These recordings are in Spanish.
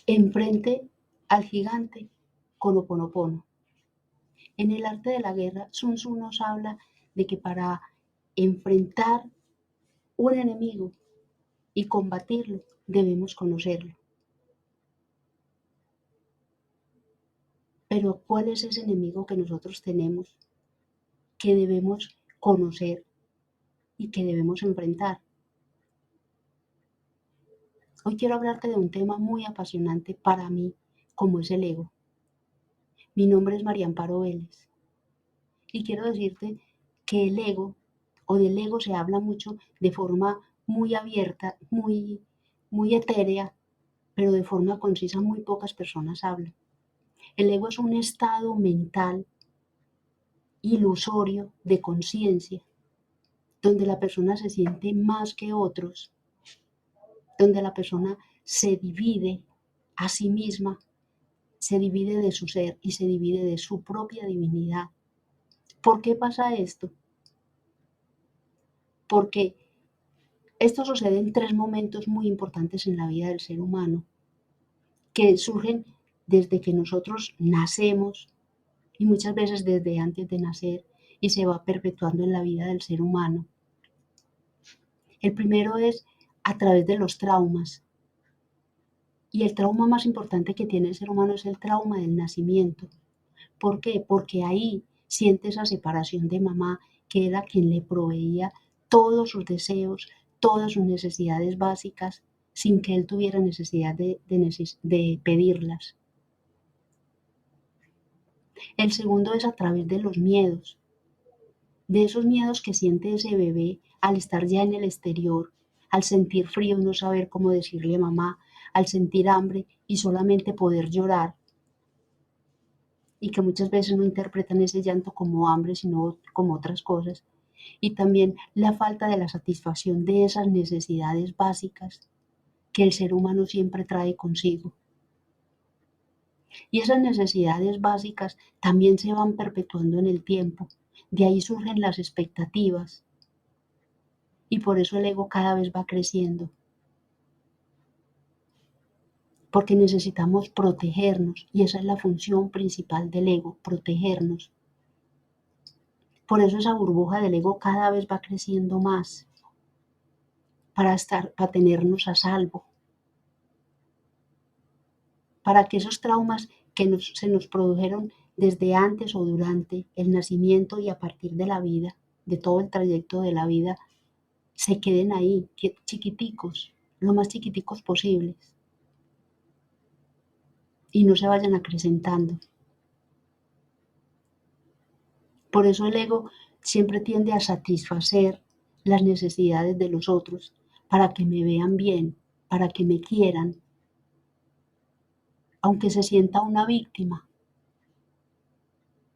enfrente al gigante con Ho'oponopono. En el arte de la guerra, Sun Tzu nos habla de que para enfrentar un enemigo y combatirlo, debemos conocerlo. Pero ¿cuál es ese enemigo que nosotros tenemos, que debemos conocer y que debemos enfrentar? Hoy quiero hablarte de un tema muy apasionante para mí, como es el ego. Mi nombre es María Amparo Vélez y quiero decirte que el ego, o del ego se habla mucho de forma muy abierta, muy etérea, pero de forma concisa muy pocas personas hablan. El ego es un estado mental ilusorio de conciencia, donde la persona se siente más que otros, donde la persona se divide a sí misma, se divide de su ser y se divide de su propia divinidad. ¿Por qué pasa esto? Porque esto sucede en tres momentos muy importantes en la vida del ser humano, que surgen desde que nosotros nacemos y muchas veces desde antes de nacer y se va perpetuando en la vida del ser humano. El primero es a través de los traumas. Y el trauma más importante que tiene el ser humano es el trauma del nacimiento. ¿Por qué? Porque ahí siente esa separación de mamá, que era quien le proveía todos sus deseos, todas sus necesidades básicas, sin que él tuviera necesidad de pedirlas. El segundo es a través de los miedos, de esos miedos que siente ese bebé al estar ya en el exterior, al sentir frío y no saber cómo decirle mamá, al sentir hambre y solamente poder llorar, y que muchas veces no interpretan ese llanto como hambre, sino como otras cosas. Y también la falta de la satisfacción de esas necesidades básicas que el ser humano siempre trae consigo. Y esas necesidades básicas también se van perpetuando en el tiempo. De ahí surgen las expectativas. Y por eso el ego cada vez va creciendo. Porque necesitamos protegernos. Y esa es la función principal del ego, protegernos. Por eso esa burbuja del ego cada vez va creciendo más. Para tenernos a salvo. Para que esos traumas que se nos produjeron desde antes o durante el nacimiento y a partir de la vida, de todo el trayecto de la vida, se queden ahí, chiquiticos, lo más chiquiticos posibles, y no se vayan acrecentando. Por eso el ego siempre tiende a satisfacer las necesidades de los otros, para que me vean bien, para que me quieran, aunque se sienta una víctima.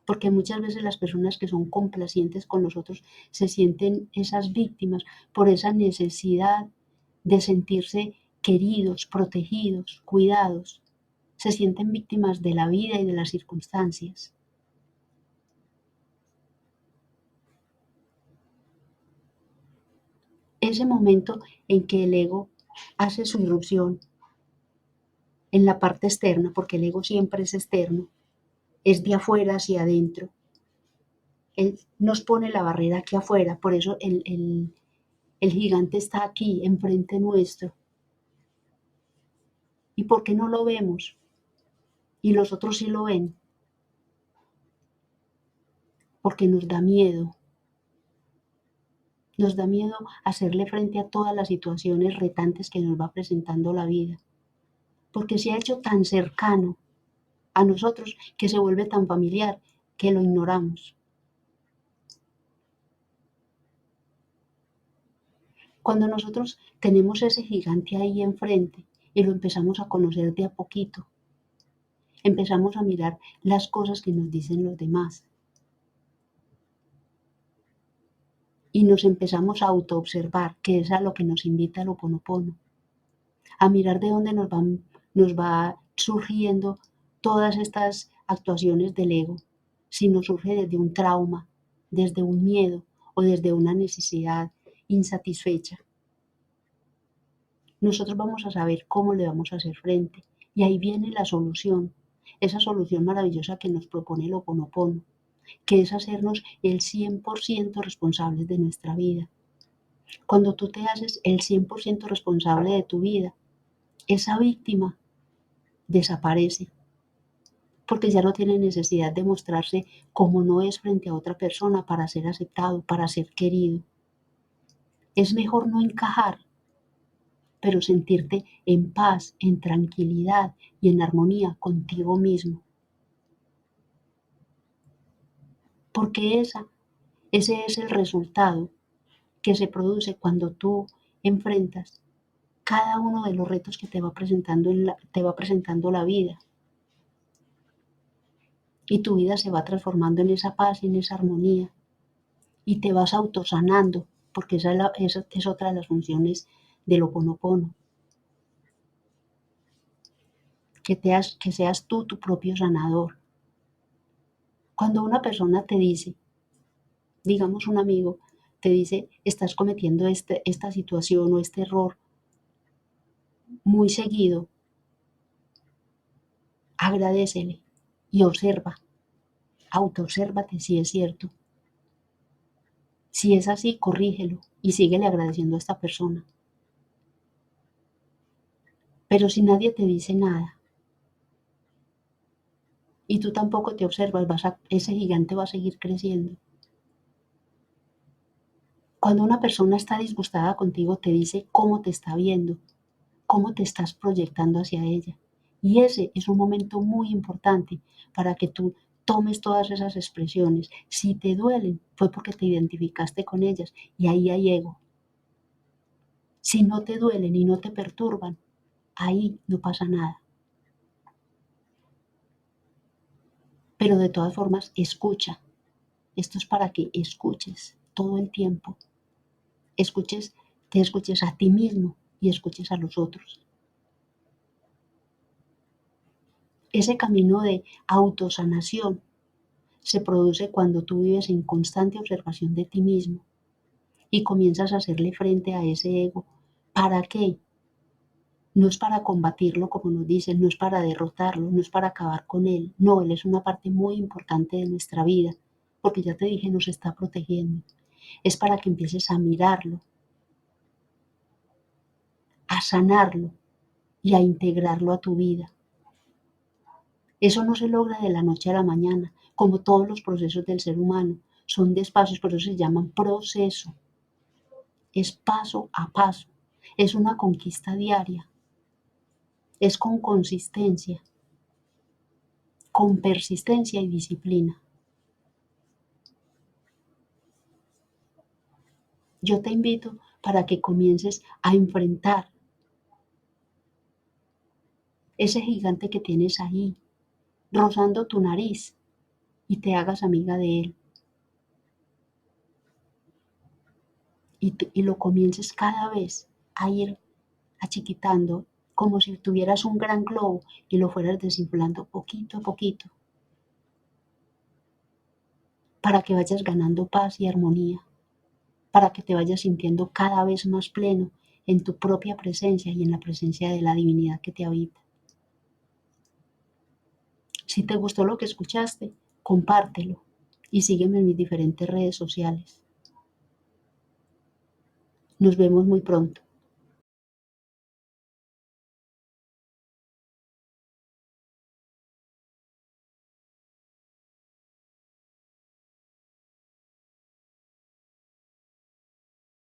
Porque muchas veces las personas que son complacientes con nosotros se sienten esas víctimas por esa necesidad de sentirse queridos, protegidos, cuidados. Se sienten víctimas de la vida y de las circunstancias. Ese momento en que el ego hace su irrupción en la parte externa, porque el ego siempre es externo, es de afuera hacia adentro. Él nos pone la barrera aquí afuera, por eso el gigante está aquí, enfrente nuestro. ¿Y por qué no lo vemos? Y los otros sí lo ven. Porque nos da miedo. Nos da miedo hacerle frente a todas las situaciones retantes que nos va presentando la vida. Porque se ha hecho tan cercano a nosotros que se vuelve tan familiar que lo ignoramos. Cuando nosotros tenemos ese gigante ahí enfrente y lo empezamos a conocer de a poquito, empezamos a mirar las cosas que nos dicen los demás. Y nos empezamos a autoobservar, que es a lo que nos invita el Ho'oponopono. A mirar de dónde nos va surgiendo todas estas actuaciones del ego, si nos surge desde un trauma, desde un miedo o desde una necesidad insatisfecha. Nosotros vamos a saber cómo le vamos a hacer frente Y ahí viene la solución, esa solución maravillosa que nos propone el Ho'oponopono, que es hacernos el 100% responsables de nuestra vida. Cuando tú te haces el 100% responsable de tu vida, esa víctima desaparece, porque ya no tiene necesidad de mostrarse como no es frente a otra persona para ser aceptado, para ser querido. Es mejor no encajar, pero sentirte en paz, en tranquilidad y en armonía contigo mismo, porque ese es el resultado que se produce cuando tú enfrentas cada uno de los retos que te va presentando la vida, y tu vida se va transformando en esa paz y en esa armonía, y te vas autosanando, porque esa es otra de las funciones del Ho Oponopono, que seas tú tu propio sanador. Cuando una persona te dice, digamos un amigo, te dice, estás cometiendo esta situación o este error muy seguido, agradécele y observa, autoobsérvate si es cierto. Si es así, corrígelo y síguele agradeciendo a esta persona. Pero si nadie te dice nada y tú tampoco te observas, ese gigante va a seguir creciendo. Cuando una persona está disgustada contigo, te dice cómo te está viendo, cómo te estás proyectando hacia ella. Y ese es un momento muy importante para que tú tomes todas esas expresiones. Si te duelen, fue porque te identificaste con ellas y ahí hay ego. Si no te duelen y no te perturban, ahí no pasa nada. Pero de todas formas, escucha. Esto es para que escuches todo el tiempo. Escuches, te escuches a ti mismo y escuches a los otros. Ese camino de autosanación se produce cuando tú vives en constante observación de ti mismo y comienzas a hacerle frente a ese ego. ¿Para qué? No es para combatirlo, como nos dicen, no es para derrotarlo, no es para acabar con él. No, él es una parte muy importante de nuestra vida, porque ya te dije, nos está protegiendo. Es para que empieces a mirarlo, a sanarlo y a integrarlo a tu vida. Eso no se logra de la noche a la mañana, como todos los procesos del ser humano. Son despacios, por eso se llaman proceso. Es paso a paso. Es una conquista diaria. Es con consistencia, con persistencia y disciplina. Yo te invito para que comiences a enfrentar ese gigante que tienes ahí, rozando tu nariz, y te hagas amiga de él. Y lo comiences cada vez a ir achiquitando, como si tuvieras un gran globo y lo fueras desinflando poquito a poquito, para que vayas ganando paz y armonía, para que te vayas sintiendo cada vez más pleno en tu propia presencia y en la presencia de la divinidad que te habita. Si te gustó lo que escuchaste, compártelo y sígueme en mis diferentes redes sociales. Nos vemos muy pronto.